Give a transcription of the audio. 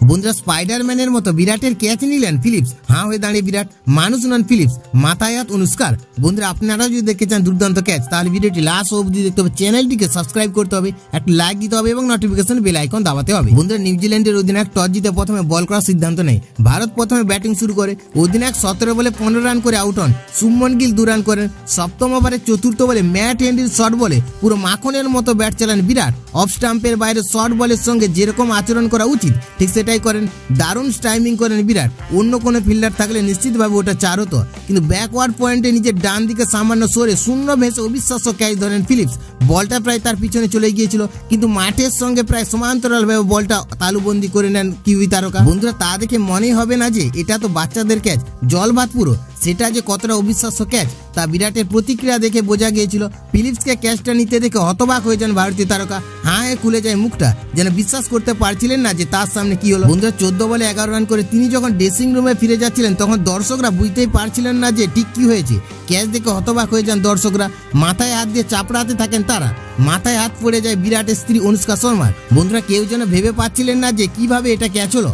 বন্ধুরা স্পাইডারম্যানের মতো বিরাটের ক্যাচ নিলেন ফিলিপস। হাঁ হয়ে দাঁড়িয়ে বিরাট, মানুষ নন ফিলিপস, মাথায় হাত অনুষ্কার। বন্ধুরা আপনারাও যদি দেখতে চান দুর্দান্ত ক্যাচ, তাহলে ভিডিওটি লাস্ট অবধি দেখতে হবে, চ্যানেলটিকে সাবস্ক্রাইব করতে হবে, একটা লাইক দিতে হবে এবং নোটিফিকেশন বেল আইকন দাবাতে হবে। বন্ধুরা নিউজিল্যান্ডের অধিনায়ক টস জিতে প্রথমে বল করার সিদ্ধান্ত নেয়। ভারত প্রথমে ব্যাটিং শুরু করে। অধিনায়ক 17 বলে 15 রান করে আউট হন। শুভমন গিল 2 রান করেন। সপ্তম ওভারের চতুর্থ বলে ম্যাট হেনরির শর্ট বলে পুরো মাখনের মতো ব্যাট চালান বিরাট। অফ স্টাম্পের বাইরে শর্ট বলের সঙ্গে যেরকম আচরণ করা উচিত ঠিক সেটাই করেন। দারুণ টাইমিং করেন বিরাট। অন্য কোনো ফিল্ডার থাকলে নিশ্চিতভাবে ওটা 4 হতো, কিন্তু ব্যাকওয়ার্ড পয়েন্টে নিজের ডান দিকে সামান্য সরে শূন্য ভেসে অবিশ্বাস্য ক্যাচ ধরেন ফিলিপস। বলটা প্রায় তার পিছনে চলে গিয়েছিল, কিন্তু মাঠের সঙ্গে প্রায় সমান্তরালভাবে বলটা তালুবন্দি করে নেন কিউই তারকা। বন্ধুরা তা দেখে মনেই হবে না যে এটা তো বাচ্চাদের ক্যাচ, জল ভাত পুরো। সেটা যে কতটা অবিশ্বাস্য ক্যাচ তা বিরাটের প্রতিক্রিয়া দেখে বোঝা গিয়েছিল। ফিলিপসকে ক্যাচটা নিতে দেখে হতবাক হয়ে যান ভারতীয় তারকা। হাঁ খুলে যায় মুখটা, যেন বিশ্বাস করতে পারছিলেন না যে তার সামনে কি হলো। বন্ধুরা 14 বলে 11 রান করে তিনি যখন ড্রেসিং রুমে ফিরে যাচ্ছিলেন, তখন দর্শকরা বুঝতেই পারছিলেন না যে ঠিক কি হয়েছে। ক্যাচ দেখে হতবাক হয়ে যান দর্শকরা। মাথায় হাত দিয়ে চাপড়াতে থাকেন তারা। মাথায় হাত পড়ে যায় বিরাটের স্ত্রী অনুষ্কা শর্মার। বন্ধুরা কেউ যেন ভেবে পাচ্ছিলেন না যে কিভাবে এটা ক্যাচ হলো।